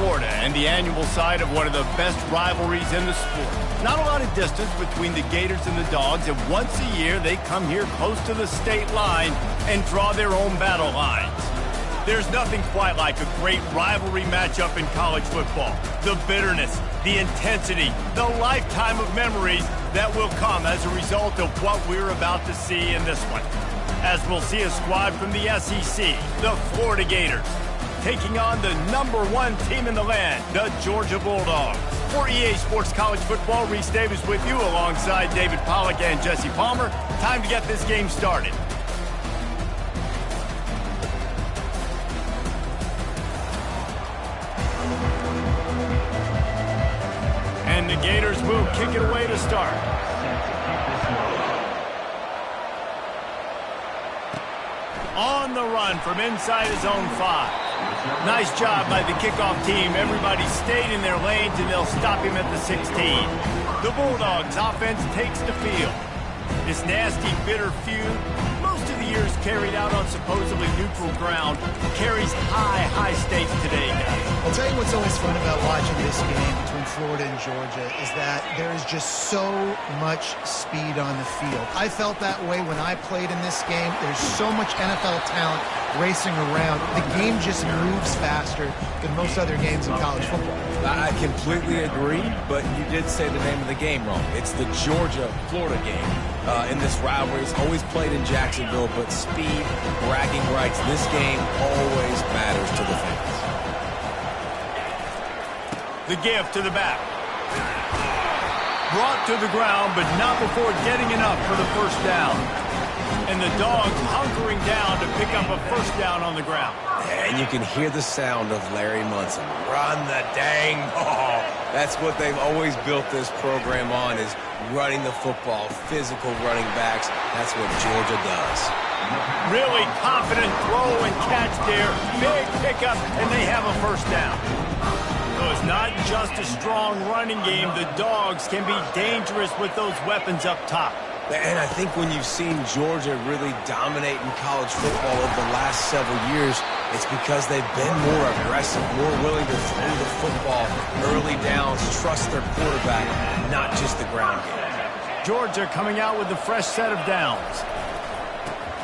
Florida and the annual site of one of the best rivalries in the sport. Not a lot of distance between the Gators and the Dogs, and once a year they come here close to the state line and draw their own battle lines. There's nothing quite like a great rivalry matchup in college football. The bitterness, the intensity, the lifetime of memories that will come as a result of what we're about to see in this one. As we'll see a squad from the SEC, the Florida Gators, taking on the #1 team in the land, the Georgia Bulldogs. For EA Sports College Football, Reese Davis with you alongside David Pollack and Jesse Palmer. Time to get this game started. And the Gators will kick it away to start. On the run from inside his own 5. Nice job by the kickoff team. Everybody stayed in their lanes, and they'll stop him at the 16. The Bulldogs offense takes the field. This nasty, bitter feud, most of the years carried out on supposedly neutral ground, carries high stakes today, guys. I'll tell you what's always fun about watching this game between Florida and Georgia is that there is just so much speed on the field. I felt that way when I played in this game. There's so much NFL talent racing around. The game just moves faster than most other games in college football. I completely agree, but you did say the name of the game wrong. It's the Georgia-Florida game. In this rivalry, it's always played in Jacksonville, but speed, bragging rights, this game always matters to the fans. The give to the back. Brought to the ground, but not before getting enough for the first down. And the Dogs hunkering down to pick up a first down on the ground. And you can hear the sound of Larry Munson. Run the dang ball. That's what they've always built this program on, is running the football, physical running backs. That's what Georgia does. Really confident throw and catch there. Big pickup, and they have a first down. So it's not just a strong running game. The Dogs can be dangerous with those weapons up top. And I think when you've seen Georgia really dominate in college football over the last several years, it's because they've been more aggressive, more willing to throw the football, early downs, trust their quarterback, not just the ground game. Georgia coming out with a fresh set of downs.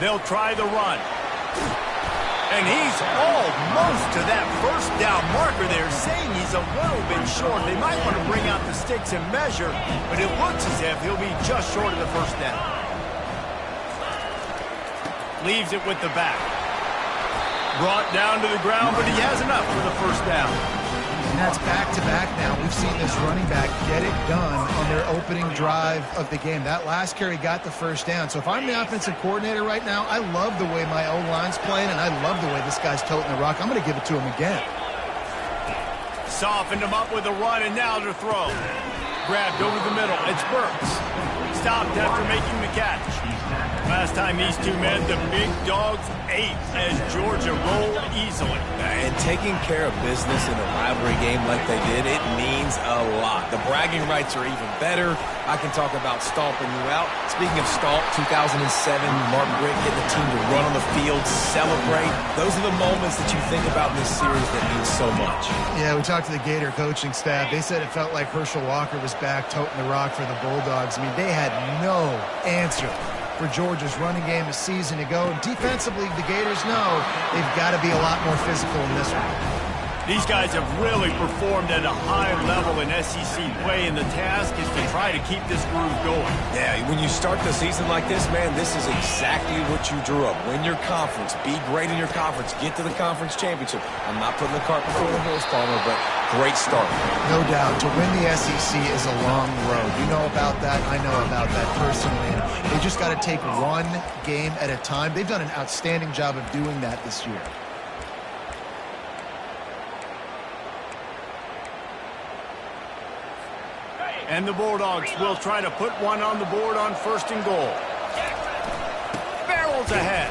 They'll try the run. And he's almost to that first down marker there, saying he's a little bit short. They might want to bring out the sticks and measure, but it looks as if he'll be just short of the first down. Leaves it with the back. Brought down to the ground, but he has enough for the first down. And that's back-to-back now. We've seen this running back get it done on their opening drive of the game. That last carry got the first down. So if I'm the offensive coordinator right now, I love the way my O-line's playing, and I love the way this guy's toting the rock. I'm going to give it to him again. Softened him up with a run, and now to throw. Grabbed over the middle. It's Burks. Stopped after making the catch. Last time these two met, the big Dogs ate as Georgia rolled easily. And taking care of business in a rivalry game like they did, it means a lot. The bragging rights are even better. I can talk about stomping you out. Speaking of stomp, 2007, Mark Richt getting the team to run on the field, celebrate. Those are the moments that you think about in this series that mean so much. Yeah, we talked to the Gator coaching staff. They said it felt like Herschel Walker was back toting the rock for the Bulldogs. I mean, they had no answer for Georgia's running game a season ago. Defensively, the Gators know they've got to be a lot more physical in this one. These guys have really performed at a high level in SEC play, and the task is to try to keep this groove going. Yeah, when you start the season like this, man, this is exactly what you drew up. Win your conference, be great in your conference, get to the conference championship. I'm not putting the cart before the horse, Palmer, but great start. No doubt. To win the SEC is a long road. You know about that. I know about that personally. And they just got to take one game at a time. They've done an outstanding job of doing that this year. And the Bulldogs will try to put one on the board on 1st and goal. Barrels ahead.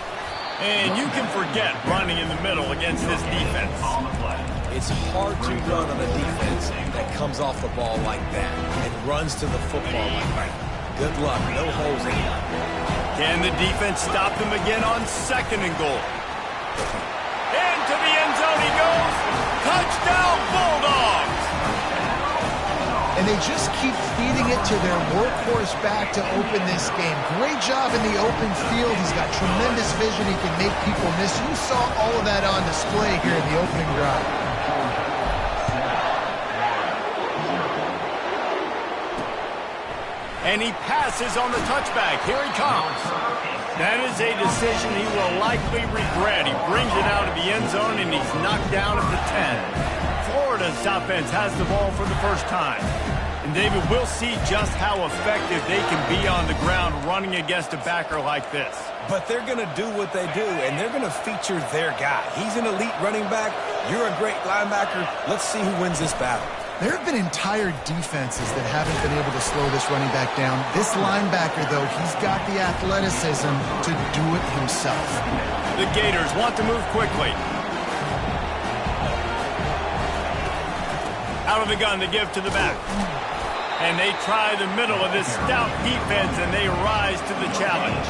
And you can forget running in the middle against this defense. It's hard to run on a defense that comes off the ball like that and runs to the football like that. Good luck. No holes in it. Can the defense stop them again on 2nd and goal? Into the end zone he goes. Touchdown, Bulldogs! they just keep feeding it to their workhorse back to open this game. Great job in the open field. He's got tremendous vision. He can make people miss. You saw all of that on display here in the opening drive. And he passes on the touchback. Here he comes. That is a decision he will likely regret. He brings it out of the end zone, and he's knocked down at the 10. Florida's offense has the ball for the first time. And, David, we'll see just how effective they can be on the ground running against a backer like this. But they're going to do what they do, and they're going to feature their guy. He's an elite running back. You're a great linebacker. Let's see who wins this battle. There have been entire defenses that haven't been able to slow this running back down. This linebacker, though, he's got the athleticism to do it himself. The Gators want to move quickly. Out of the gun to give to the back. And they try the middle of this stout defense, and they rise to the challenge.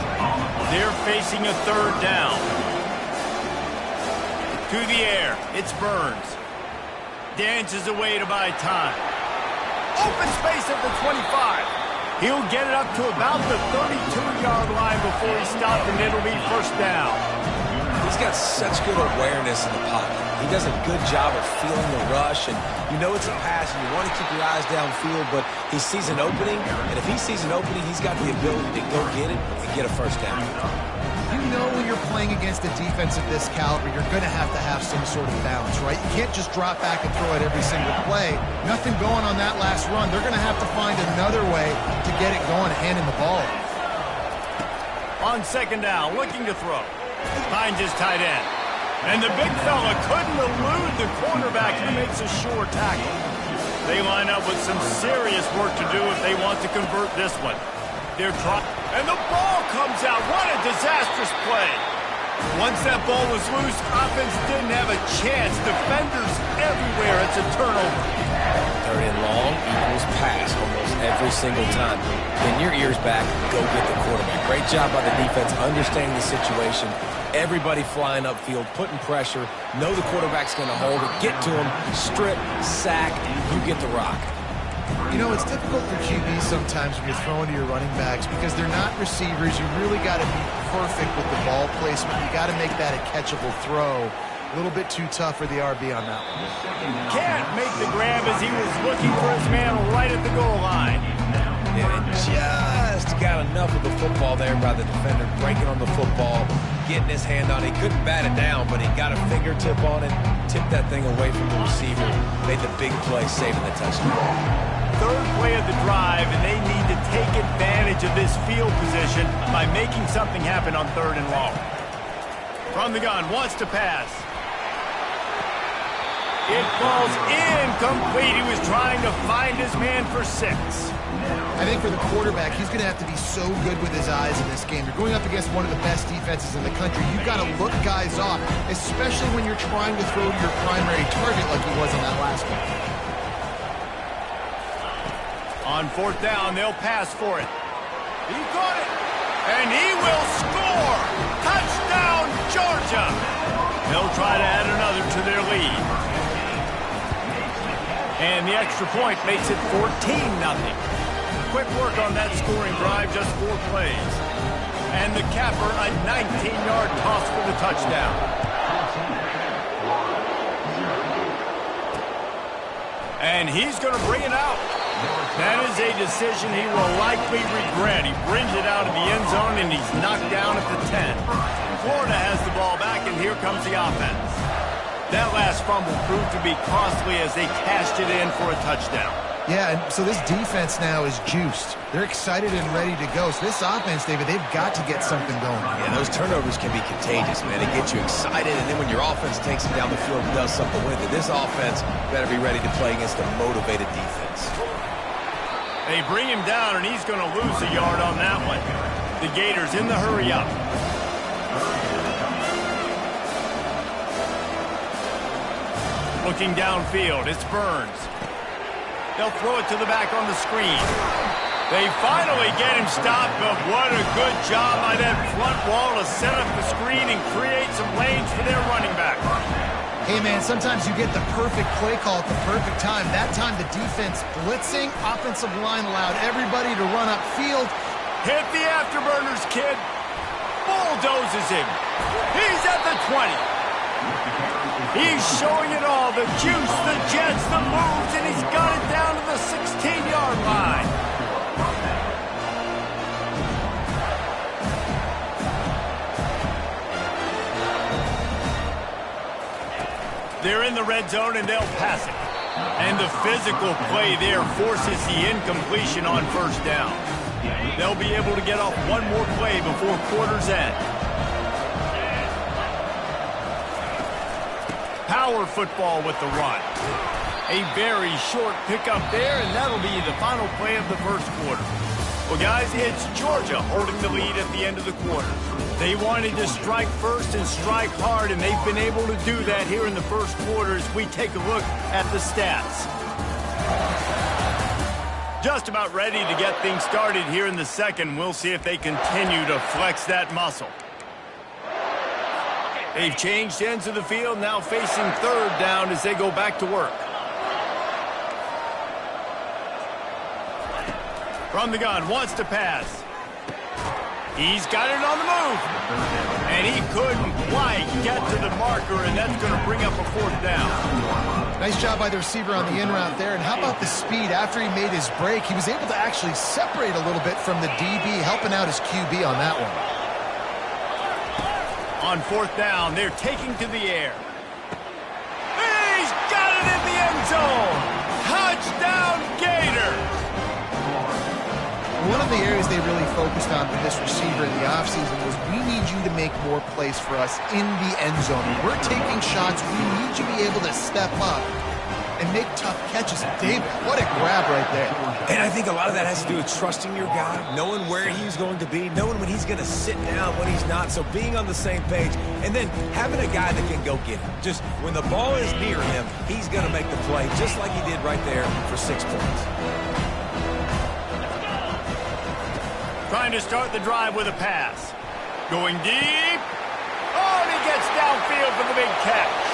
They're facing a third down. To the air, it's Burns. Dances away to buy time. Open space at the 25. He'll get it up to about the 32-yard line before he stops, and it'll be first down. He's got such good awareness in the pocket. He does a good job of feeling the rush, and you know it's a pass, and you want to keep your eyes downfield, but he sees an opening, and if he sees an opening, he's got the ability to go get it and get a first down. You know when you're playing against a defense of this caliber, you're going to have some sort of balance, right? You can't just drop back and throw it every single play. Nothing going on that last run. They're going to have to find another way to get it going, handing the ball. On second down, looking to throw. Finds his tight end. And the big fella couldn't elude the cornerback. He makes a sure tackle. They line up with some serious work to do if they want to convert this one. They're trying, and the ball comes out. What a disastrous play. Once that ball was loose, offense didn't have a chance. Defenders everywhere. It's a turnover. Third and long equals pass almost every single time. Pin your ears back, go get the quarterback. Great job by the defense understanding the situation. Everybody flying upfield, putting pressure. Know the quarterback's going to hold it. Get to him, strip, sack, you get the rock. You know, it's difficult for QBs sometimes when you're throwing to your running backs because they're not receivers. You really got to be perfect with the ball placement. You got to make that a catchable throw. A little bit too tough for the RB on that one. Can't make the grab as he was looking for his man right at the goal line. And just got enough of the football there by the defender, breaking on the football, getting his hand on it. He couldn't bat it down, but he got a fingertip on it, tipped that thing away from the receiver, made the big play, saving the touchdown. Third play of the drive, and they need to take advantage of this field position by making something happen on third and long. From the gun, wants to pass. It falls incomplete. He was trying to find his man for 6. I think for the quarterback, he's going to have to be so good with his eyes in this game. You're going up against one of the best defenses in the country. You've got to look guys off, especially when you're trying to throw to your primary target like he was on that last one. On fourth down, they'll pass for it. He got it, and he will score! Touchdown, Georgia! They'll try to add another to their lead. And the extra point makes it 14-0. Quick work on that scoring drive, just 4 plays. And the capper, a 19-yard toss for the touchdown. And he's going to bring it out. That is a decision he will likely regret. He brings it out of the end zone, and he's knocked down at the 10. Florida has the ball back, and here comes the offense. That last fumble proved to be costly as they cashed it in for a touchdown. Yeah, and so this defense now is juiced. They're excited and ready to go. So this offense, David, they've got to get something going. Yeah, those turnovers can be contagious, man. They get you excited, and then when your offense takes it down the field and does something with it, this offense better be ready to play against a motivated defense. They bring him down, and he's going to lose a yard on that one. The Gators in the hurry up. Looking downfield, it's Burns. They'll throw it to the back on the screen. They finally get him stopped, but what a good job by that front wall to set up the screen and create some lanes for their running back. Hey, man, sometimes you get the perfect play call at the perfect time. That time the defense blitzing, offensive line allowed everybody to run upfield. Hit the afterburners, kid. Bulldozes him. He's at the 20. He's showing it all. The juice, the jets, the moves, and he's got it down to the 16-yard line. They're in the red zone, and they'll pass it. And the physical play there forces the incompletion on first down. They'll be able to get off one more play before quarter's end. Power football with the run. A very short pickup there, and that'll be the final play of the first quarter. Well, guys, it's Georgia holding the lead at the end of the quarter. They wanted to strike first and strike hard, and they've been able to do that here in the first quarter as we take a look at the stats. Just about ready to get things started here in the second. We'll see if they continue to flex that muscle. They've changed ends of the field, now facing third down as they go back to work. From the gun, wants to pass. He's got it on the move. And he couldn't quite get to the marker, and that's going to bring up a fourth down. Nice job by the receiver on the in route there. And how about the speed? After he made his break, he was able to actually separate a little bit from the DB, helping out his QB on that one. On fourth down, they're taking to the air. He's got it in the end zone. Touchdown, Gators. One of the areas they really focused on for this receiver in the offseason was we need you to make more plays for us in the end zone. When we're taking shots, we need you to be able to step up and make tough catches. David, what a grab right there. And I think a lot of that has to do with trusting your guy, knowing where he's going to be, knowing when he's going to sit down, when he's not. So being on the same page, and then having a guy that can go get him. Just when the ball is near him, he's going to make the play, just like he did right there for 6 points. Trying to start the drive with a pass. Going deep. Oh, and he gets downfield for the big catch.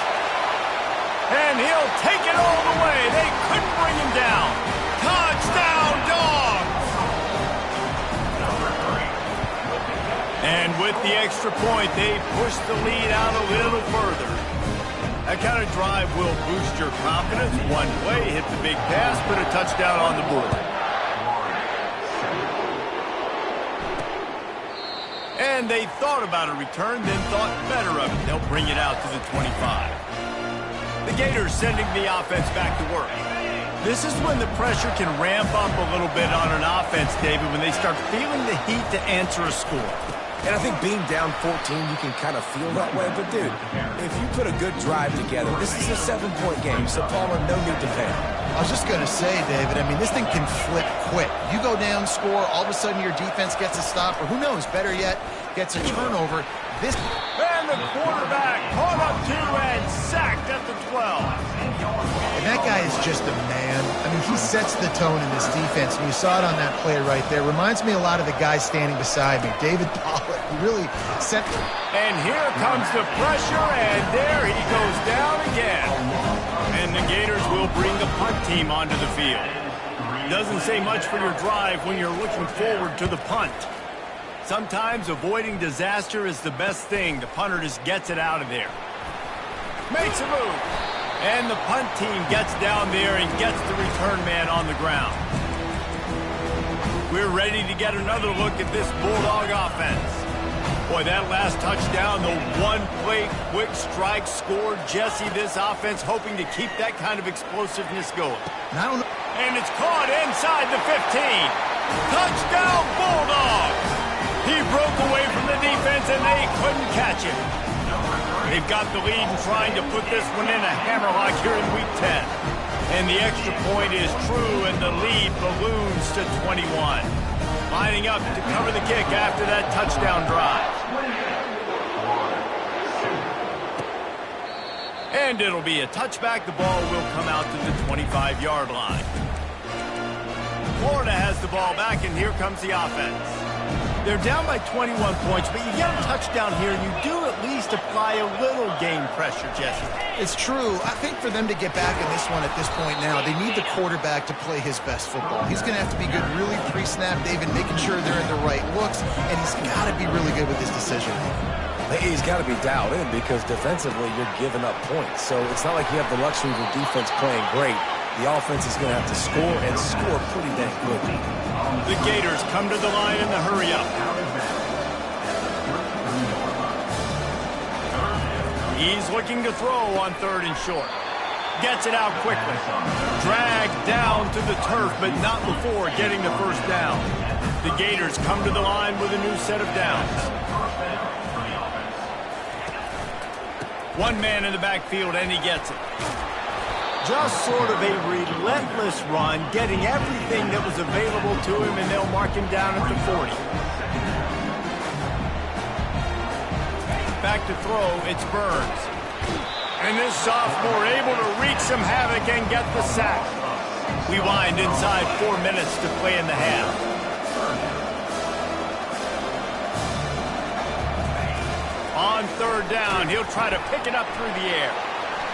And he'll take it all the way. They couldn't bring him down. Touchdown, Dogs! And with the extra point, they push the lead out a little further. That kind of drive will boost your confidence. One play, hit the big pass, put a touchdown on the board. And they thought about a return, then thought better of it. They'll bring it out to the 25. The Gators sending the offense back to work. This is when the pressure can ramp up a little bit on an offense, David, when they start feeling the heat to answer a score. And I think being down 14, you can kind of feel that way. But, dude, if you put a good drive together, this is a 7-point game, so Palmer, no need to panic. I was just going to say, David, I mean, this thing can flip quick. You go down, score, all of a sudden your defense gets a stop, or who knows, better yet, gets a turnover. And the quarterback caught up to and sacked at the 12. And that guy is just a man. I mean, he sets the tone in this defense, and you saw it on that play right there. Reminds me a lot of the guy standing beside me, David Pollack. He really set the... And here comes the pressure, and there he goes down again. And the Gators will bring the punt team onto the field. Doesn't say much for your drive when you're looking forward to the punt. Sometimes avoiding disaster is the best thing. The punter just gets it out of there. Makes a move. And the punt team gets down there and gets the return man on the ground. We're ready to get another look at this Bulldog offense. Boy, that last touchdown, the one-play quick strike scored. Jesse, this offense hoping to keep that kind of explosiveness going. And it's caught inside the 15. Touchdown, Bulldogs! He broke away from the defense, and they couldn't catch him. They've got the lead and trying to put this one in a hammerlock here in Week 10. And the extra point is true, and the lead balloons to 21. Lining up to cover the kick after that touchdown drive. And it'll be a touchback. The ball will come out to the 25-yard line. Florida has the ball back, and here comes the offense. They're down by 21 points, but you get a touchdown here, and you do at least apply a little game pressure, Jesse. It's true. I think for them to get back in this one at this point now, they need the quarterback to play his best football. He's going to have to be good really pre-snap, David, making sure they're in the right looks, and he's got to be really good with his decision. He's got to be dialed in because defensively you're giving up points. So it's not like you have the luxury of your defense playing great. The offense is going to have to score and score pretty dang quickly. The Gators come to the line in the hurry-up. He's looking to throw on 3rd and short. Gets it out quickly. Dragged down to the turf, but not before getting the first down. The Gators come to the line with a new set of downs. One man in the backfield, and he gets it. Just sort of a relentless run, getting everything that was available to him, and they'll mark him down at the 40. Back to throw, it's Burns. And this sophomore able to wreak some havoc and get the sack. We wind inside 4 minutes to play in the half. On 3rd down, he'll try to pick it up through the air.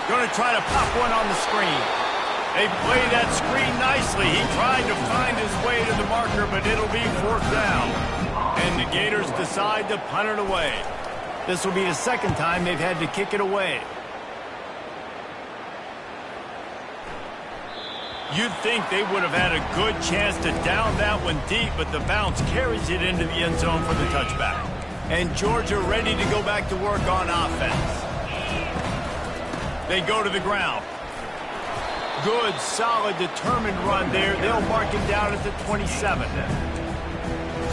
Going to try to pop one on the screen. They play that screen nicely. He tried to find his way to the marker, but it'll be 4th down. And the Gators decide to punt it away. This will be the 2nd time they've had to kick it away. You'd think they would have had a good chance to down that one deep, but the bounce carries it into the end zone for the touchback. And Georgia ready to go back to work on offense. They go to the ground. Good, solid, determined run there. They'll mark him down at the 27.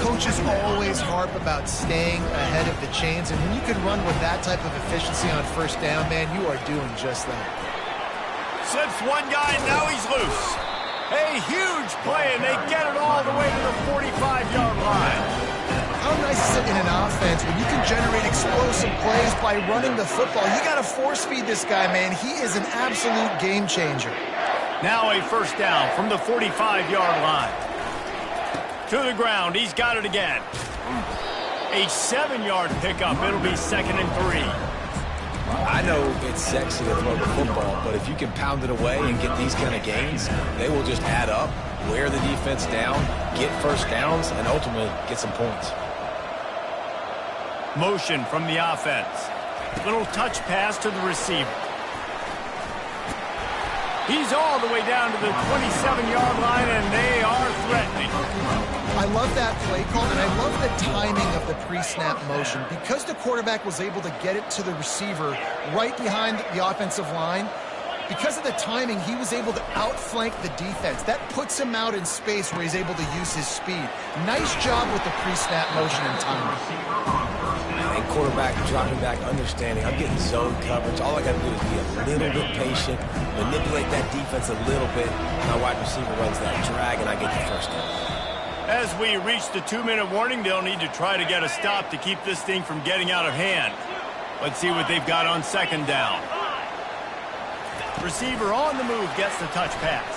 Coaches always harp about staying ahead of the chains, and when you can run with that type of efficiency on 1st down, man, you are doing just that. Slips one guy, and now he's loose. A huge play, and they get it all the way to the 45-yard line. How nice is it in an offense when you can generate explosive plays by running the football? You got to force feed this guy, man. He is an absolute game changer. Now a 1st down from the 45-yard line. To the ground, he's got it again. A 7-yard pickup. It'll be 2nd and 3. I know it's sexy to throw the football, but if you can pound it away and get these kind of gains, they will just add up, wear the defense down, get 1st downs, and ultimately get some points. Motion from the offense. Little touch pass to the receiver. He's all the way down to the 27-yard line, and they are threatening. I love that play call, and I love the timing of the pre-snap motion. Because the quarterback was able to get it to the receiver right behind the offensive line, because of the timing, he was able to outflank the defense. That puts him out in space where he's able to use his speed. Nice job with the pre-snap motion and timing. And quarterback dropping back, understanding, I'm getting zone coverage. All I got to do is be a little bit patient, manipulate that defense a little bit. My wide receiver runs that drag, and I get the 1st down. As we reach the 2-minute warning, they'll need to try to get a stop to keep this thing from getting out of hand. Let's see what they've got on 2nd down. Receiver on the move gets the touch pass.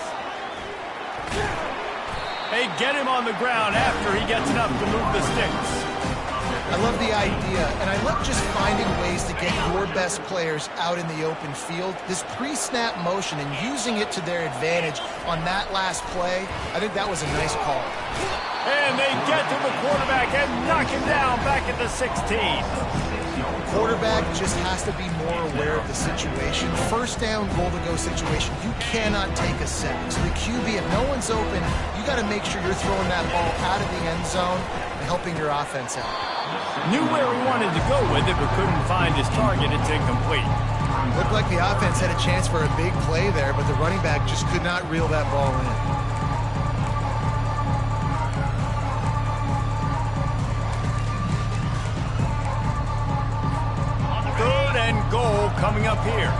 They get him on the ground after he gets enough to move the sticks. I love the idea, and I love just finding ways to get your best players out in the open field. This pre-snap motion and using it to their advantage on that last play, I think that was a nice call. And they get to the quarterback and knock him down back at the 16. Quarterback just has to be more aware of the situation. 1st down, goal-to-go situation, you cannot take a sack. So the QB, if no one's open, you got to make sure you're throwing that ball out of the end zone and helping your offense out. Knew where he wanted to go with it, but couldn't find his target. It's incomplete. Looked like the offense had a chance for a big play there, but the running back just could not reel that ball in. 3rd and goal coming up here.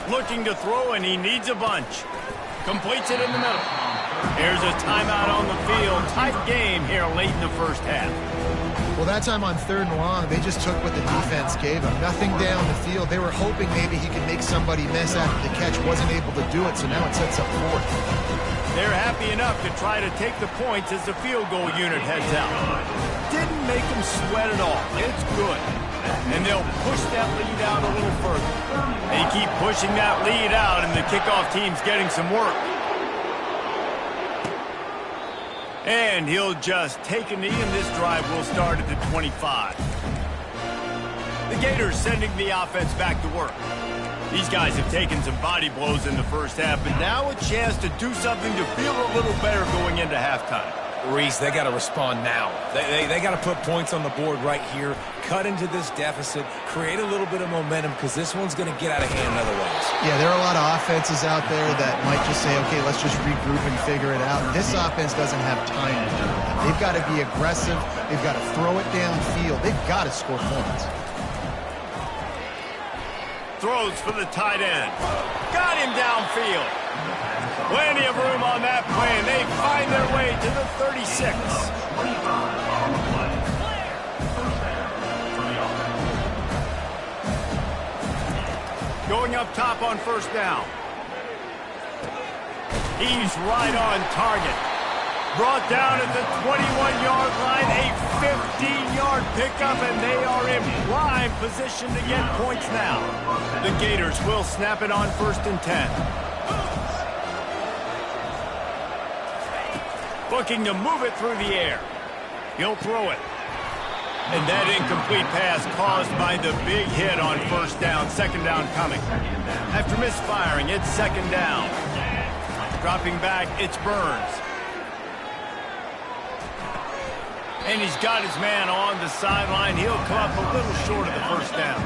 Looking to throw, and he needs a bunch. Completes it in the middle. Here's a timeout on the field. Tight game here late in the 1st half. Well, that time on 3rd and long, they just took what the defense gave them. Nothing down the field. They were hoping maybe he could make somebody miss after the catch. Wasn't able to do it, so now it sets up 4th. They're happy enough to try to take the points as the field goal unit heads out. Didn't make them sweat at all. It's good. And they'll push that lead out a little further. They keep pushing that lead out, and the kickoff team's getting some work. And he'll just take a knee, and this drive will start at the 25. The Gators sending the offense back to work. These guys have taken some body blows in the first half, but now a chance to do something to feel a little better going into halftime. Reese, they got to respond now. They got to put points on the board right here, cut into this deficit, create a little bit of momentum, because this one's going to get out of hand otherwise. Yeah, there are a lot of offenses out there that might just say, okay, let's just regroup and figure it out. This offense doesn't have time to do that. They've got to be aggressive. They've got to throw it downfield. They've got to score points. Throws for the tight end. Got him downfield. Plenty of room on that play, and they find their way to the 36. Going up top on first down. He's right on target. Brought down at the 21-yard line, a 15-yard pickup, and they are in prime position to get points now. The Gators will snap it on 1st and 10. Looking to move it through the air. He'll throw it. And that incomplete pass caused by the big hit on first down. 2nd down coming. After misfiring, it's 2nd down. Dropping back, it's Burns. And he's got his man on the sideline. He'll come up a little short of the first down.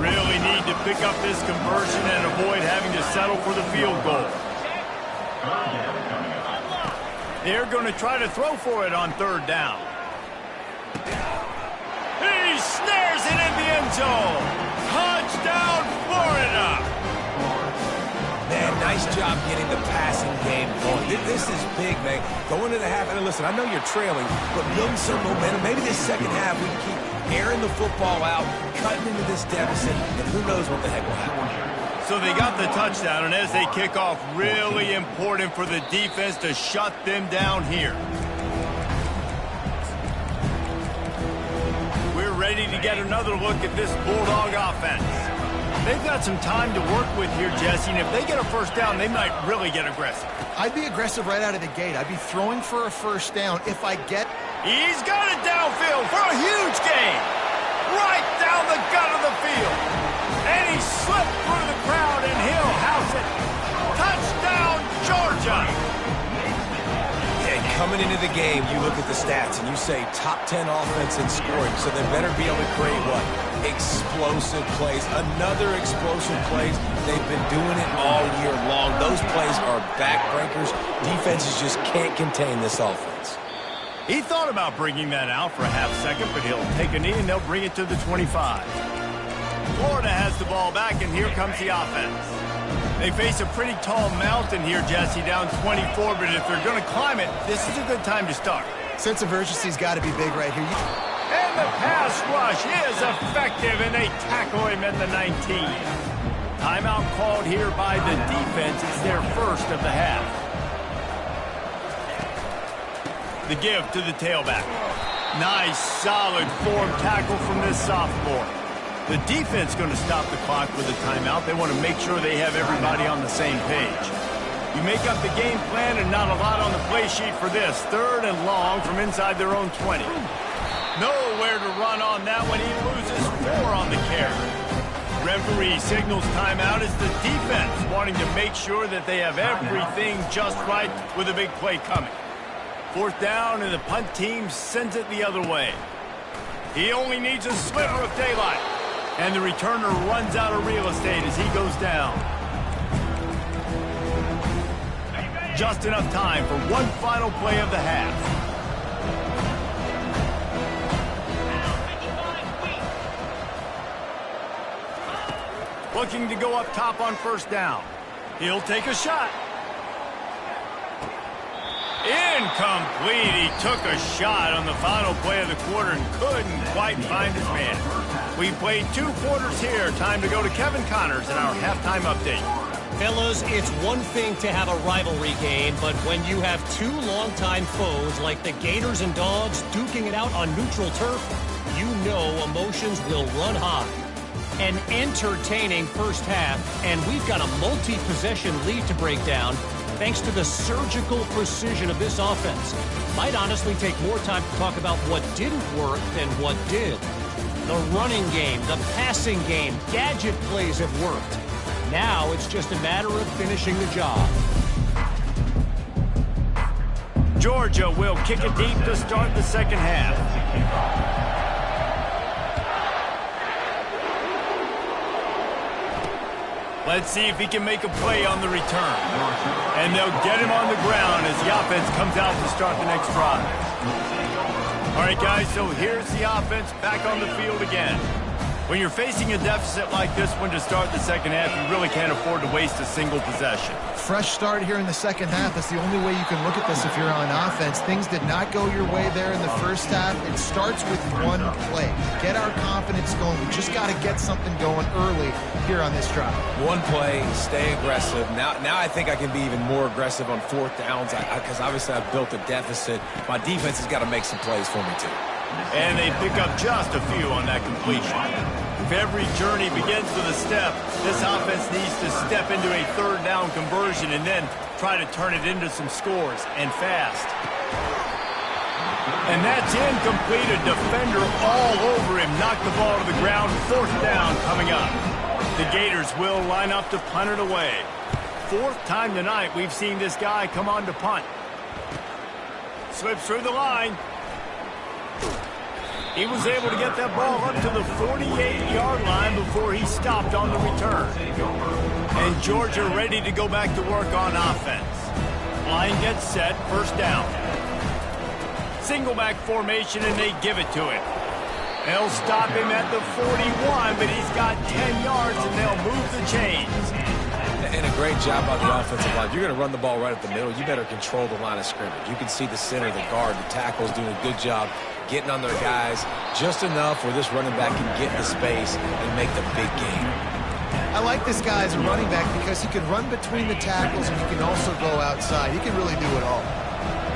Really need to pick up this conversion and avoid having to settle for the field goal. They're going to try to throw for it on 3rd down. He snares it in the end zone. Touchdown, Florida. Man, nice job getting the passing game going. This is big, man. Going to the half, and listen, I know you're trailing, but building some momentum. Maybe this second half we can keep airing the football out, cutting into this deficit, and who knows what the heck will happen. So they got the touchdown, and as they kick off, really important for the defense to shut them down here. We're ready to get another look at this Bulldog offense. They've got some time to work with here, Jesse, and if they get a first down, they might really get aggressive. I'd be aggressive right out of the gate. I'd be throwing for a first down if I get... He's got it downfield for a huge gain. Right down the gut of the field. And he slipped through the crowd, and he'll house it. Touchdown, Georgia. Coming into the game, you look at the stats and you say top 10 offense in scoring, so they better be able to create what? Explosive plays. Another explosive plays. They've been doing it all year long. Those plays are backbreakers. Defenses just can't contain this offense. He thought about bringing that out for a half second, but he'll take a knee and they'll bring it to the 25. Florida has the ball back, and here comes the offense. They face a pretty tall mountain here, Jesse, down 24, but if they're going to climb it, this is a good time to start. Sense of urgency's got to be big right here. And the pass rush is effective, and they tackle him at the 19. Timeout called here by the defense. It's their first of the half. The give to the tailback. Nice, solid form tackle from this sophomore. The defense going to stop the clock with a timeout. They want to make sure they have everybody on the same page. You make up the game plan and not a lot on the play sheet for this. 3rd and long from inside their own 20. Nowhere to run on that one. He loses 4 on the carry. Referee signals timeout as the defense wanting to make sure that they have everything just right with a big play coming. 4th down, and the punt team sends it the other way. He only needs a sliver of daylight. And the returner runs out of real estate as he goes down. Just enough time for one final play of the half. Looking to go up top on first down. He'll take a shot. Incomplete. He took a shot on the final play of the quarter and couldn't quite find his man. We played 2 quarters here. Time to go to Kevin Connors in our halftime update. Fellas, it's one thing to have a rivalry game, but when you have two longtime foes like the Gators and Dogs duking it out on neutral turf, you know emotions will run high. An entertaining first half, and we've got a multi-possession lead to break down thanks to the surgical precision of this offense. Might honestly take more time to talk about what didn't work than what did. The running game, the passing game, gadget plays have worked. Now it's just a matter of finishing the job. Georgia will kick it deep to start the second half. Let's see if he can make a play on the return. And they'll get him on the ground as the offense comes out to start the next drive. All right, guys, so here's the offense back on the field again. When you're facing a deficit like this one to start the second half, you really can't afford to waste a single possession. Fresh start here in the second half. That's the only way you can look at this if you're on offense. Things did not go your way there in the first half. It starts with one play. Get our confidence going. We just got to get something going early here on this drive. One play, stay aggressive. Now I think I can be even more aggressive on fourth downs because obviously I've built a deficit. My defense has got to make some plays for me too. And they pick up just a few on that completion. If every journey begins with a step, this offense needs to step into a third down conversion and then try to turn it into some scores, and fast. And that's incomplete. A defender all over him. Knocked the ball to the ground. Fourth down coming up. The Gators will line up to punt it away. Fourth time tonight we've seen this guy come on to punt. Slips through the line. He was able to get that ball up to the 48-yard line before he stopped on the return. And Georgia ready to go back to work on offense. Line gets set, first down. Single back formation, and they give it to him. They'll stop him at the 41, but he's got 10 yards, and they'll move the chains. And a great job by the offensive line. If you're going to run the ball right at the middle, you better control the line of scrimmage. You can see the center, the guard, the tackles doing a good job getting on their guys just enough where this running back can get the space and make the big game. I like this guy as a running back because he can run between the tackles and he can also go outside. He can really do it all.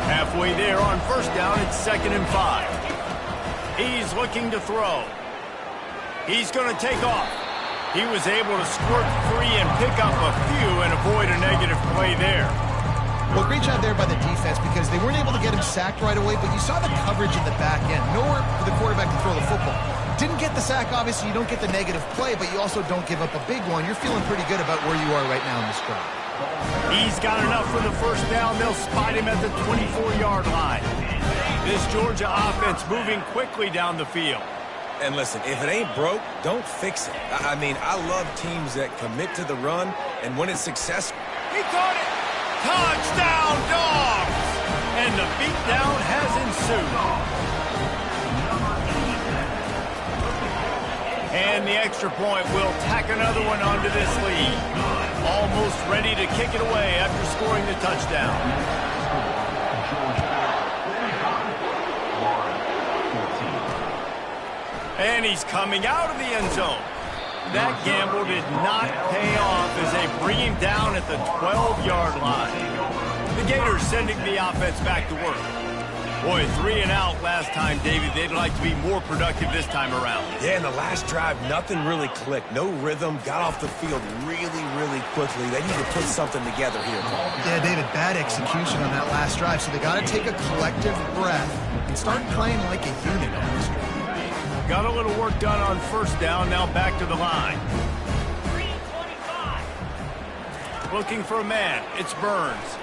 Halfway there on first down, it's 2nd and 5. He's looking to throw. He's going to take off. He was able to squirt free and pick up a few and avoid a negative play there. Well, great job there by the defense because they weren't able to get him sacked right away, but you saw the coverage in the back end. Nowhere for the quarterback to throw the football. Didn't get the sack, obviously. You don't get the negative play, but you also don't give up a big one. You're feeling pretty good about where you are right now in this drive. He's got enough for the first down. They'll spot him at the 24-yard line. This Georgia offense moving quickly down the field. And listen, if it ain't broke, don't fix it. I mean, I love teams that commit to the run, and when it's successful. He caught it! Touchdown, Dogs! And the beatdown has ensued. And the extra point will tack another one onto this lead. Almost ready to kick it away after scoring the touchdown. And he's coming out of the end zone. That gamble did not pay off as they bring him down at the 12-yard line. The Gators sending the offense back to work. Boy, 3 and out last time, David. They'd like to be more productive this time around. Yeah, in the last drive, nothing really clicked. No rhythm, got off the field really, really quickly. They need to put something together here, Paul. Yeah, David, bad execution on that last drive, so they got to take a collective breath and start playing like a unit on this drive. Got a little work done on first down, now back to the line. Looking for a man, it's Burns.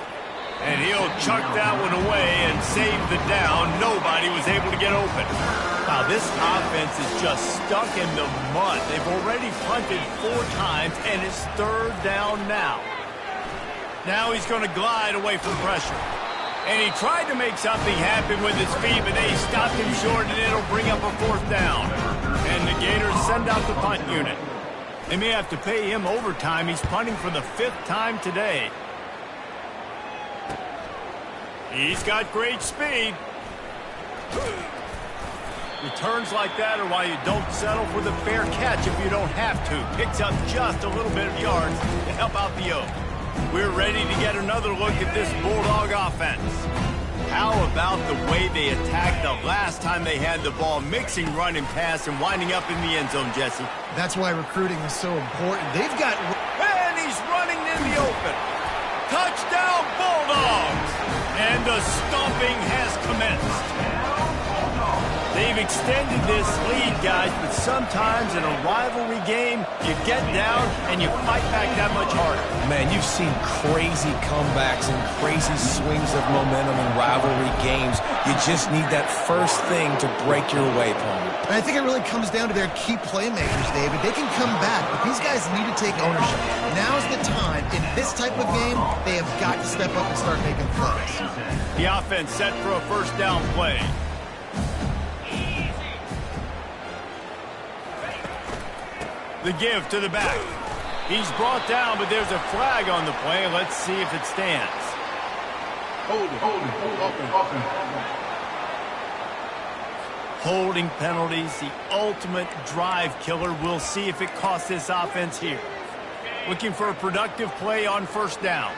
And he'll chuck that one away and save the down. Nobody was able to get open. Wow, this offense is just stuck in the mud. They've already punted 4 times, and it's 3rd down now. Now he's going to glide away from pressure. And he tried to make something happen with his feet, but they stopped him short, and it'll bring up a 4th down. And the Gators send out the punt unit. They may have to pay him overtime. He's punting for the 5th time today. He's got great speed. Returns like that are why you don't settle for the fair catch if you don't have to. Picks up just a little bit of yards to help out the Oak. We're ready to get another look at this Bulldog offense. How about the way they attacked the last time they had the ball, mixing run and pass and winding up in the end zone, Jesse? That's why recruiting is so important. They've got... And he's running in the open. Touchdown, Bulldogs! And the stomping has commenced. They've extended this lead, guys, but sometimes in a rivalry game, you get down and you fight back that much harder. Man, you've seen crazy comebacks and crazy swings of momentum in rivalry games. You just need that first thing to break your way, Palmer. And I think it really comes down to their key playmakers, David. They can come back, but these guys need to take ownership. Now's the time. In this type of game, they have got to step up and start making plays. The offense set for a first down play. The give to the back. He's brought down, but there's a flag on the play. Let's see if it stands. Holding penalties, the ultimate drive killer. We'll see if it costs this offense here. Looking for a productive play on first down.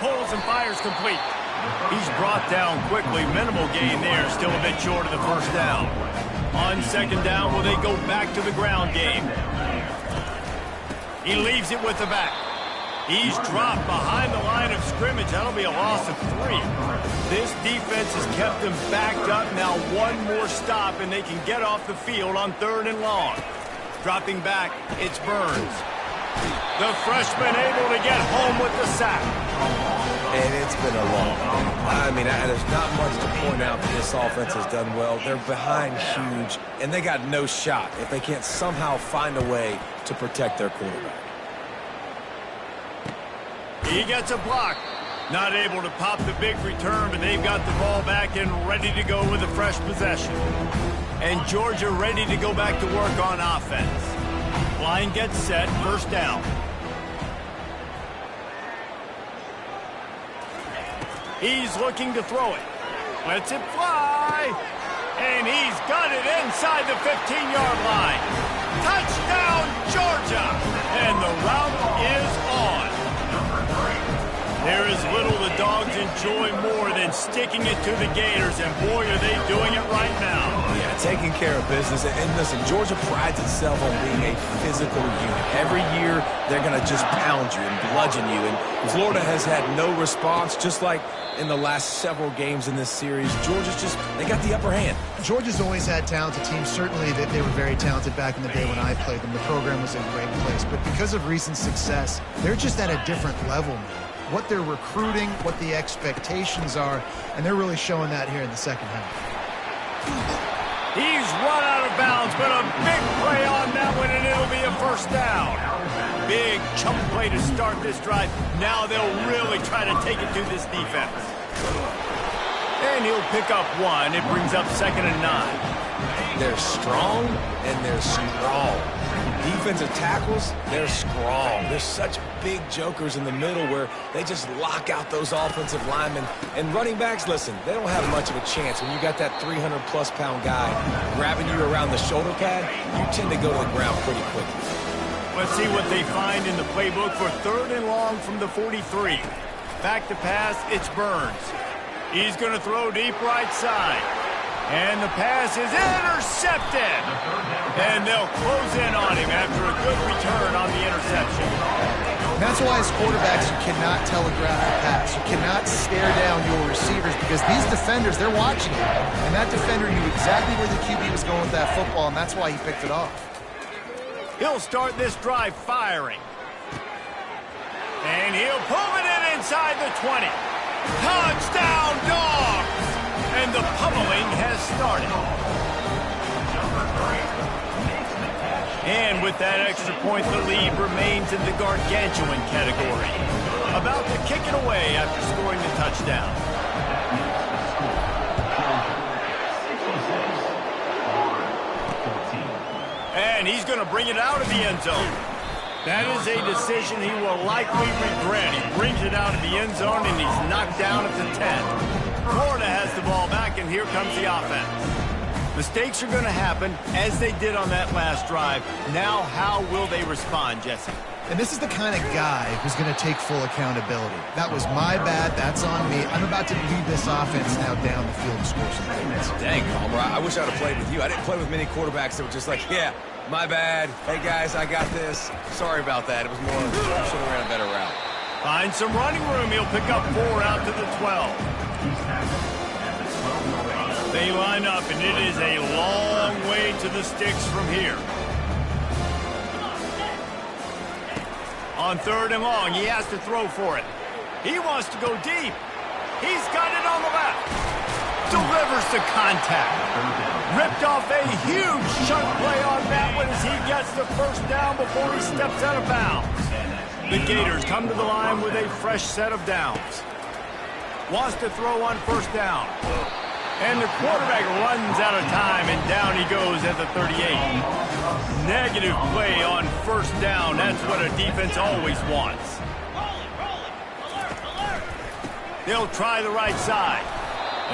Pulls and fires complete. He's brought down quickly. Minimal gain there. Still a bit short of the first down. On second down, will they go back to the ground game? He leaves it with the back. He's dropped behind the line of scrimmage. That'll be a loss of 3. This defense has kept them backed up. Now one more stop, and they can get off the field on 3rd and long. Dropping back, it's Burns. The freshman able to get home with the sack. And it's been a long game. I mean, there's not much to point out that this offense has done well. They're behind huge, and they got no shot if they can't somehow find a way to protect their quarterback. He gets a block. Not able to pop the big return, but they've got the ball back and ready to go with a fresh possession. And Georgia ready to go back to work on offense. Line gets set, first down. He's looking to throw it. Lets it fly. And he's got it inside the 15-yard line. Touchdown, Georgia. And the route is on. There is little the Dogs enjoy more than sticking it to the Gators, and boy, are they doing it right now. Yeah, taking care of business. And listen, Georgia prides itself on being a physical unit. Every year, they're going to just pound you and bludgeon you. And Florida has had no response, just like in the last several games in this series. Georgia's just, they got the upper hand. Georgia's always had talented teams. Certainly that they were very talented back in the day when I played them. The program was in a great place. But because of recent success, they're just at a different level now. What they're recruiting, what the expectations are, and they're really showing that here in the second half. He's run out of bounds, but a big play on that one, and it'll be a first down. Big chunk play to start this drive. Now they'll really try to take it to this defense. And he'll pick up 1. It brings up 2nd and 9. They're strong, and they're strong. Defensive tackles, they're strong. There's such big jokers in the middle where they just lock out those offensive linemen. And running backs, listen, they don't have much of a chance. When you got that 300-plus pound guy grabbing you around the shoulder pad, you tend to go to the ground pretty quickly. Let's see what they find in the playbook for 3rd and long from the 43. Back to pass, it's Burns. He's going to throw deep right side. And the pass is intercepted. And they'll close in on him after a good return on the interception. That's why as quarterbacks, you cannot telegraph the pass. You cannot stare down your receivers because these defenders, they're watching you. And that defender knew exactly where the QB was going with that football, and that's why he picked it off. He'll start this drive firing. And he'll pull it in inside the 20. Touchdown, Dogs! And the pummeling has started. And with that extra point, the lead remains in the gargantuan category. About to kick it away after scoring the touchdown. And he's going to bring it out of the end zone. That is a decision he will likely regret. He brings it out of the end zone, and he's knocked down at the 10. Florida has the ball back, and here comes the offense. Mistakes are going to happen, as they did on that last drive. Now, how will they respond, Jesse? And this is the kind of guy who's going to take full accountability. That was my bad. That's on me. I'm about to lead this offense now down the field and score some points. Dang, Palmer, I wish I would have played with you. I didn't play with many quarterbacks that were just like, yeah, my bad. Hey, guys, I got this. Sorry about that. It was more, should have ran a better route. Find some running room. He'll pick up 4 out to the 12. They line up, and it is a long way to the sticks from here. On 3rd and long, he has to throw for it. He wants to go deep. He's got it on the left. Delivers the contact. Ripped off a huge chunk play on that one as he gets the first down before he steps out of bounds. The Gators come to the line with a fresh set of downs. Wants to throw on 1st down. And the quarterback runs out of time, and down he goes at the 38. Negative play on 1st down. That's what a defense always wants. They'll try the right side.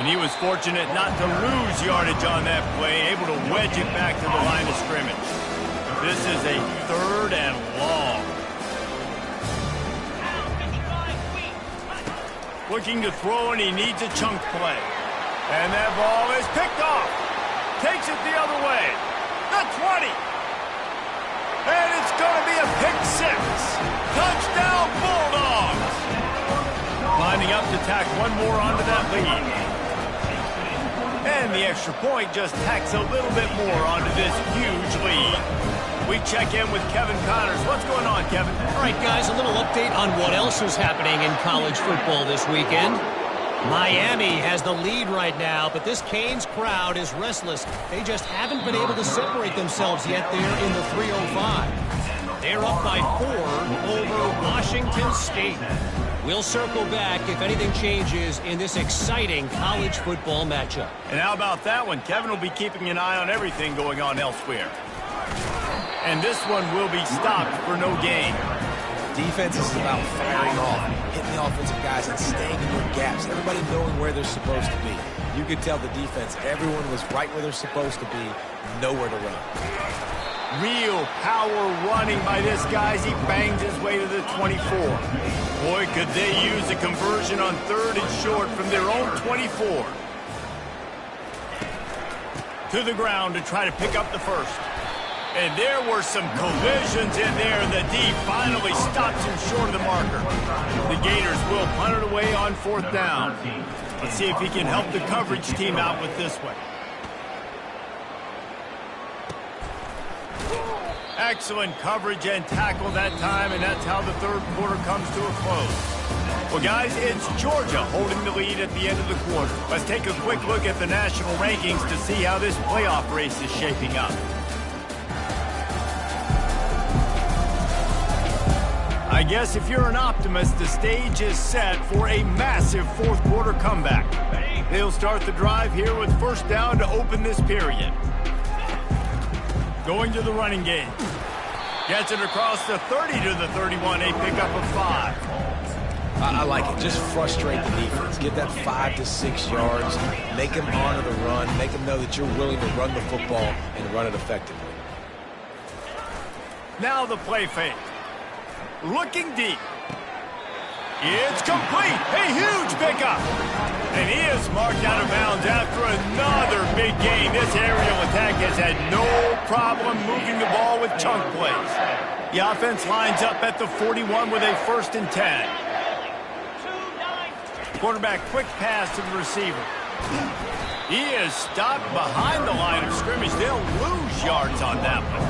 And he was fortunate not to lose yardage on that play, able to wedge it back to the line of scrimmage. This is a 3rd and long. Looking to throw, and he needs a chunk play. And that ball is picked off. Takes it the other way. The 20. And it's going to be a pick 6. Touchdown, Bulldogs. Lining up to tack one more onto that lead. And the extra point just tacks a little bit more onto this huge lead. We check in with Kevin Connors. What's going on, Kevin? All right, guys, a little update on what else is happening in college football this weekend. Miami has the lead right now, but this Canes crowd is restless. They just haven't been able to separate themselves yet there in the 305. They're up by 4 over Washington State. We'll circle back if anything changes in this exciting college football matchup. And how about that one? Kevin will be keeping an eye on everything going on elsewhere. And this one will be stopped for no gain. Defense is about firing off, hitting the offensive guys, and staying in their gaps. Everybody knowing where they're supposed to be. You could tell the defense, everyone was right where they're supposed to be, nowhere to run. Real power running by this guy as he bangs his way to the 24. Boy, could they use a conversion on 3rd and short from their own 24. To the ground to try to pick up the first. And there were some collisions in there, and the D finally stops him short of the marker. The Gators will punt it away on 4th down. Let's see if he can help the coverage team out with this one. Excellent coverage and tackle that time, and that's how the 3rd quarter comes to a close. Well, guys, it's Georgia holding the lead at the end of the quarter. Let's take a quick look at the national rankings to see how this playoff race is shaping up. I guess if you're an optimist, the stage is set for a massive 4th quarter comeback. They'll start the drive here with 1st down to open this period. Going to the running game. Gets it across the 30 to the 31, a pickup of 5. I like it. Just frustrate the defense. Get that 5 to 6 yards. Make them honor the run. Make them know that you're willing to run the football and run it effectively. Now the play fake. Looking deep. It's complete. A huge pickup. And he is marked out of bounds after another big gain. This aerial attack has had no problem moving the ball with chunk plays. The offense lines up at the 41 with a 1st and 10. Quarterback quick pass to the receiver. He is stopped behind the line of scrimmage. They'll lose yards on that one.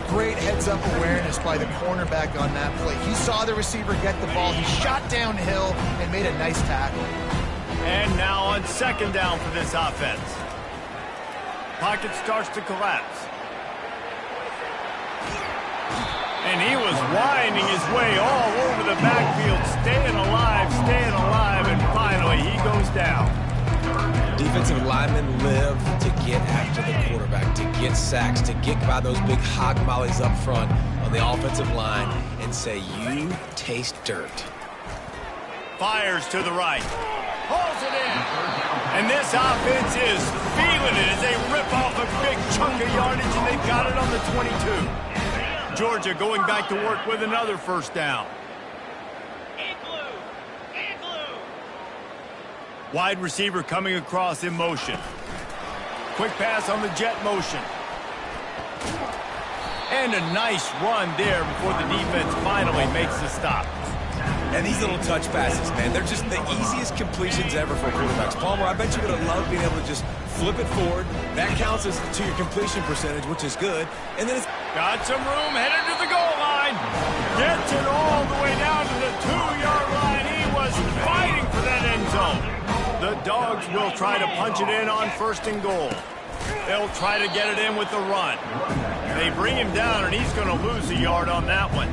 Great heads-up awareness by the cornerback on that play. He saw the receiver get the ball. He shot downhill and made a nice tackle. And now on 2nd down for this offense. Pocket starts to collapse. And he was winding his way all over the backfield, staying alive, and finally he goes down. Defensive linemen live to get after the quarterback, to get get sacks, to get by those big hog mollies up front on the offensive line and say, you taste dirt. Fires to the right. Pulls it in. And this offense is feeling it as they rip off a big chunk of yardage, and they've got it on the 22. Georgia going back to work with another first down. Wide receiver coming across in motion. Quick pass on the jet motion. And a nice run there before the defense finally makes the stop. And these little touch passes, man, they're just the easiest completions ever for quarterbacks. Palmer, I bet you would have loved being able to just flip it forward. That counts as to your completion percentage, which is good. And then it's got some room, headed to the goal line. Gets it all the way down to the 2-yard line. He was fighting for that end zone. The Dogs will try to punch it in on 1st and goal. They'll try to get it in with the run. They bring him down, and he's going to lose a yard on that one.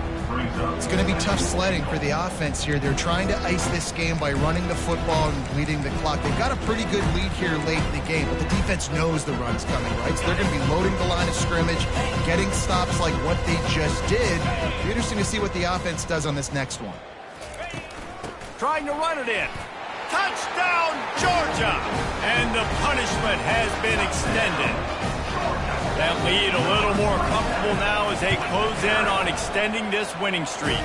It's going to be tough sledding for the offense here. They're trying to ice this game by running the football and bleeding the clock. They've got a pretty good lead here late in the game, but the defense knows the run's coming, right? So they're going to be loading the line of scrimmage, getting stops like what they just did. It'll be interesting to see what the offense does on this next one. Trying to run it in. Touchdown, Georgia! And the punishment has been extended. That lead a little more comfortable now as they close in on extending this winning streak.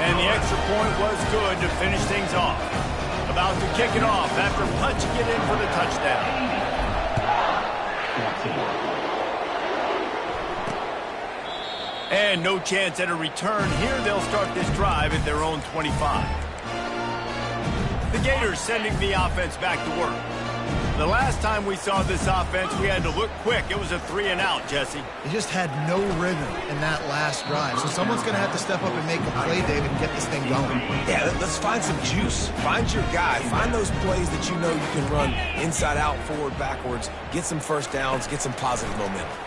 And the extra point was good to finish things off. About to kick it off after punching it in for the touchdown. And no chance at a return here. They'll start this drive at their own 25. The Gators sending the offense back to work. The last time we saw this offense, we had to look quick. It was a 3-and-out, Jesse. They just had no rhythm in that last drive. So someone's going to have to step up and make a play, David, and get this thing going. Yeah, let's find some juice. Find your guy. Find those plays that you know you can run inside out, forward, backwards. Get some first downs. Get some positive momentum.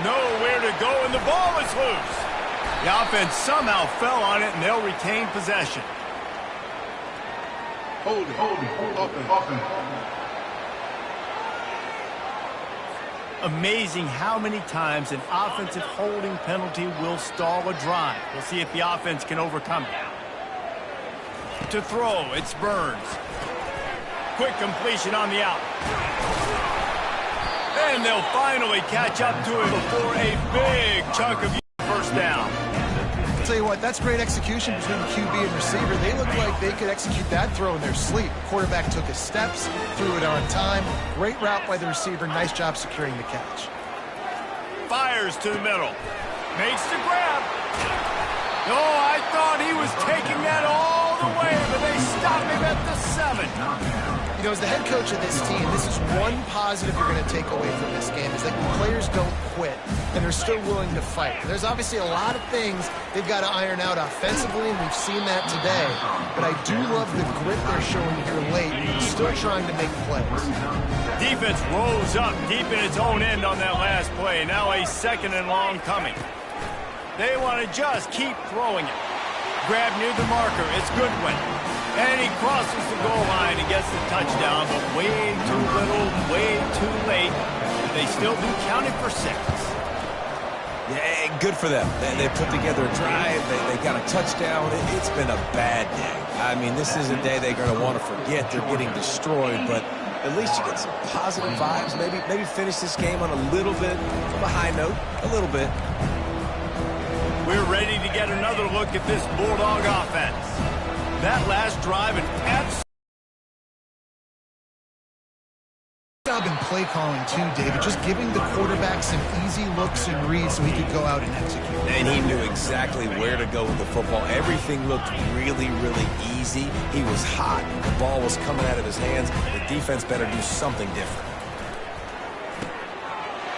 Nowhere to go, and the ball is loose. The offense somehow fell on it, and they'll retain possession. Hold it, open. Amazing how many times an offensive holding penalty will stall a drive. We'll see if the offense can overcome it. To throw, it's Burns. Quick completion on the out. And they'll finally catch up to it before a big chunk of first down. I'll tell you what, that's great execution between QB and receiver. They look like they could execute that throw in their sleep. The quarterback took his steps, threw it on time. Great route by the receiver. Nice job securing the catch. Fires to the middle. Makes the grab. Oh, I thought he was taking that all the way, but they stopped him at the 7. You know, as the head coach of this team, this is one positive you're going to take away from this game, is that the players don't quit, and they're still willing to fight. There's obviously a lot of things they've got to iron out offensively, and we've seen that today. But I do love the grit they're showing here late, still trying to make plays. Defense rolls up deep in its own end on that last play. Now a 2nd and long coming. They want to just keep throwing it. Grab near the marker. It's Goodwin. And he crosses the goal line and gets the touchdown, but way too little, way too late. But they still do count it for 6. Yeah, good for them. They put together a drive. They got a touchdown. It's been a bad day. I mean, this is a day they're going to want to forget. They're getting destroyed, but at least you get some positive vibes. Maybe finish this game on a little bit of a high note, a little bit. We're ready to get another look at this Bulldog offense. That last drive, an absolute job in play calling too, David. Just giving the quarterback some easy looks and reads so he could go out and execute. And he knew exactly where to go with the football. Everything looked really, really easy. He was hot. The ball was coming out of his hands. The defense better do something different.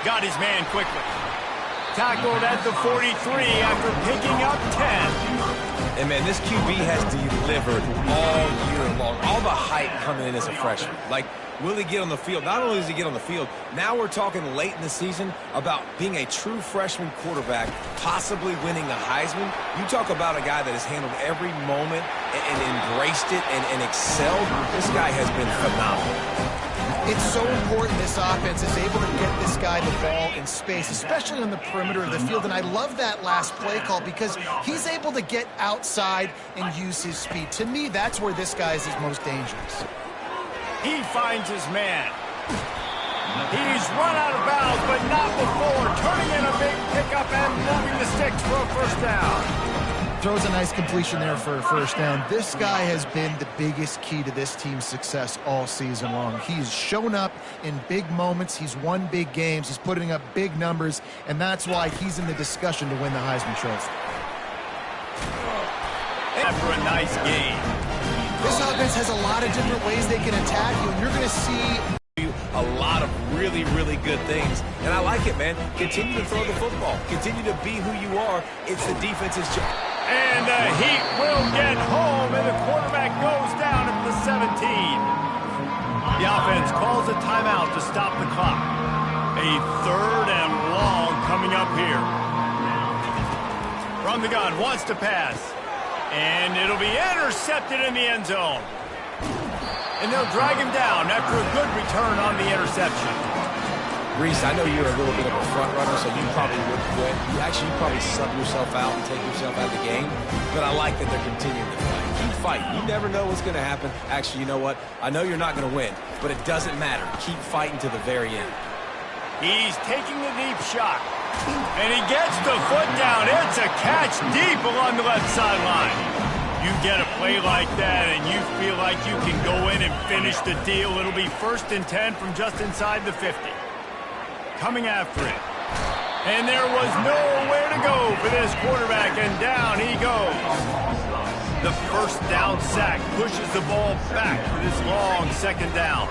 got his man quickly. Tackled at the 43 after picking up 10. And, man, this QB has delivered all year long. All the hype coming in as a freshman. Like, will he get on the field? Not only does he get on the field, now we're talking late in the season about being a true freshman quarterback, possibly winning a Heisman. You talk about a guy that has handled every moment and embraced it and excelled. This guy has been phenomenal. It's so important this offense is able to get this guy outside the ball in space, especially on the perimeter of the field. And I love that last play call because he's able to get outside and use his speed. To me, that's where this guy is his most dangerous. He finds his man. He's run out of bounds, but not before turning in a big pickup and moving the sticks for a first down. Throws a nice completion there for a first down. This guy has been the biggest key to this team's success all season long. He's shown up in big moments. He's won big games. He's putting up big numbers, and that's why he's in the discussion to win the Heisman Trophy. After a nice game. This offense has a lot of different ways they can attack you, and you're going to see a lot of really, really good things. And I like it, man. Continue to throw the football. Continue to be who you are. It's the defense's job. And the Heat will get home, and the quarterback goes down at the 17. The offense calls a timeout to stop the clock. A 3rd and long coming up here. From the gun, wants to pass. And it'll be intercepted in the end zone. And they'll drag him down after a good return on the interception. Reese, I know you're a little bit of a front runner, so you probably would quit. You probably sub yourself out and take yourself out of the game. But I like that they're continuing to fight. Keep fighting. You never know what's going to happen. Actually, you know what? I know you're not going to win, but it doesn't matter. Keep fighting to the very end. He's taking the deep shot. And he gets the foot down. It's a catch deep along the left sideline. You get a play like that and you feel like you can go in and finish the deal. It'll be 1st and 10 from just inside the 50. Coming after it. And there was nowhere to go for this quarterback, and down he goes. The first down sack pushes the ball back for this long 2nd down.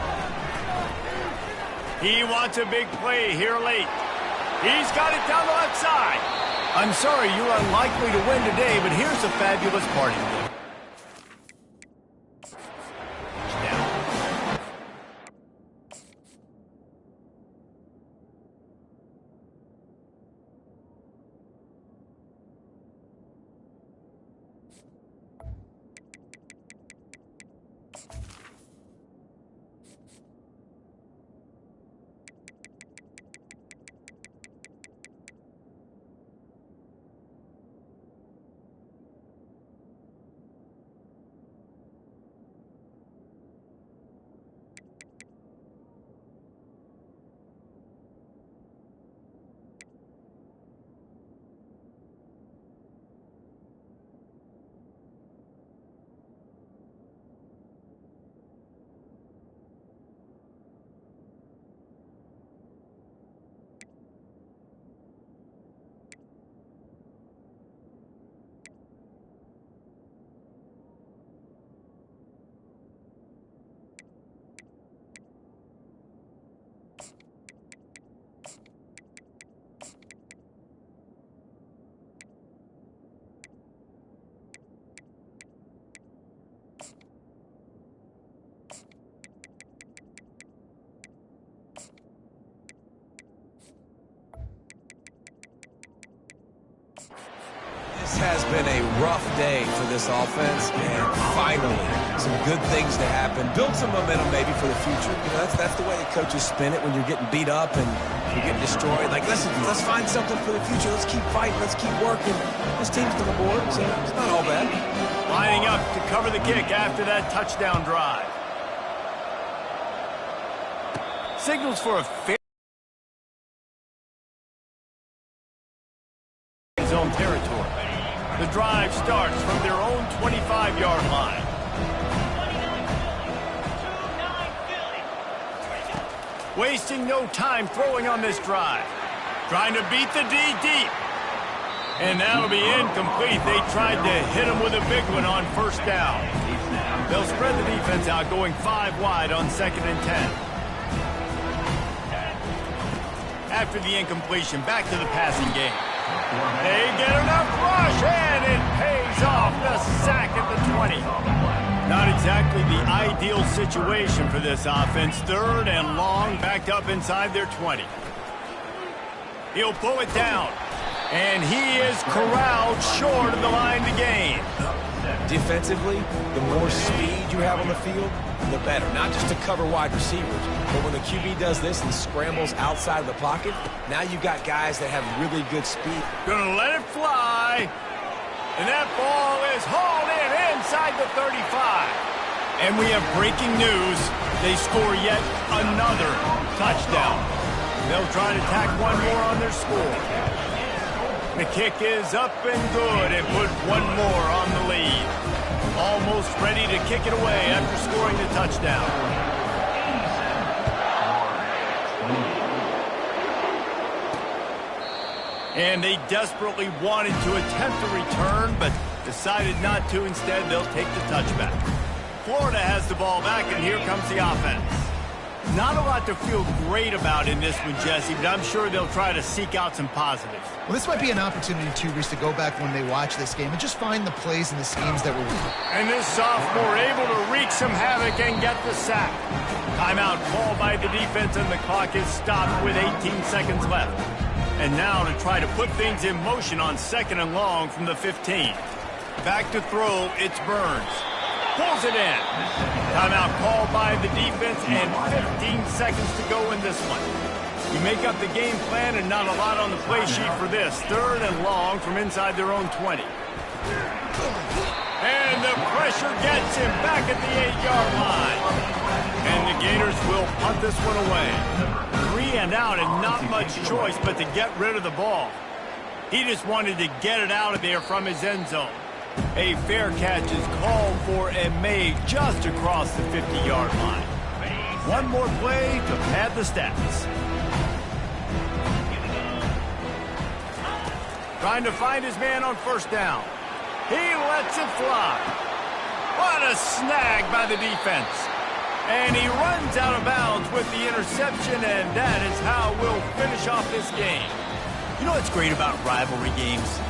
He wants a big play here late. He's got it down the left side. I'm sorry, you're unlikely to win today, but here's a fabulous party trick. This has been a rough day for this offense, and finally, some good things to happen. Build some momentum maybe for the future. You know, that's the way the coaches spin it when you're getting beat up and you're getting destroyed. Like, let's find something for the future. Let's keep fighting. Let's keep working. This team's on the board, so it's not all bad. Lining up to cover the kick after that touchdown drive. Signals for a fair zone territory. The drive starts from their own 25-yard line. Wasting no time throwing on this drive. Trying to beat the D deep. And that'll be incomplete. They tried to hit him with a big one on 1st down. They'll spread the defense out, going 5 wide on 2nd and 10. After the incompletion, back to the passing game. They get enough rush, and it pays off. The sack at the 20. Not exactly the ideal situation for this offense. 3rd and long, backed up inside their 20. He'll pull it down, and he is corralled short of the line to gain. Defensively, the more speed you have on the field, the better. Not just to cover wide receivers, but when the QB does this and scrambles outside of the pocket, now you've got guys that have really good speed. Gonna let it fly. And that ball is hauled in inside the 35. And we have breaking news. They score yet another touchdown. They'll try to tack one more on their score. The kick is up and good and put one more on the lead. Almost ready to kick it away after scoring the touchdown. And they desperately wanted to attempt a return, but decided not to. Instead, they'll take the touchback. Florida has the ball back, and here comes the offense. Not a lot to feel great about in this one, Jesse, but I'm sure they'll try to seek out some positives. Well, this might be an opportunity, too, Reese, to go back when they watch this game and just find the plays and the schemes that were weak. And this sophomore able to wreak some havoc and get the sack. Timeout called by the defense, and the clock is stopped with 18 seconds left. And now to try to put things in motion on 2nd and long from the 15. Back to throw, it's Burns. Pulls it in. Timeout called by the defense and 15 seconds to go in this one. You make up the game plan and not a lot on the play sheet for this. 3rd and long from inside their own 20. And the pressure gets him back at the 8-yard line. And the Gators will punt this one away. 3 and out and not much choice but to get rid of the ball. He just wanted to get it out of there from his end zone. A fair catch is called for and made just across the 50-yard line. One more play to pad the stats. Trying to find his man on 1st down. He lets it fly. What a snag by the defense. And he runs out of bounds with the interception, and that is how we'll finish off this game. You know what's great about rivalry games?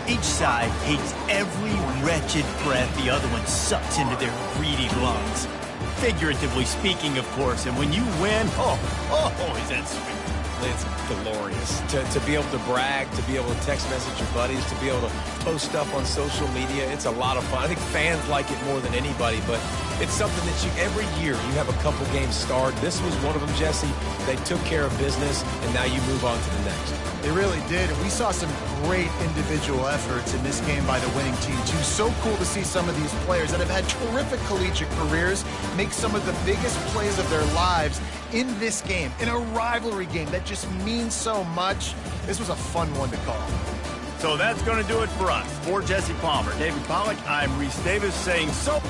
Each side hates every wretched breath the other one sucks into their greedy lungs. Figuratively speaking, of course, and when you win, is that sweet. It's glorious. To be able to brag, to be able to text message your buddies, to be able to post stuff on social media, it's a lot of fun. I think fans like it more than anybody, but it's something that every year you have a couple games starred. This was one of them, Jesse. They took care of business, and now you move on to the next. They really did, and we saw some great individual efforts in this game by the winning team, too. So cool to see some of these players that have had terrific collegiate careers make some of the biggest plays of their lives in this game, in a rivalry game that just means so much. This was a fun one to call. So that's going to do it for us. For Jesse Palmer, David Pollack, I'm Reese Davis saying so.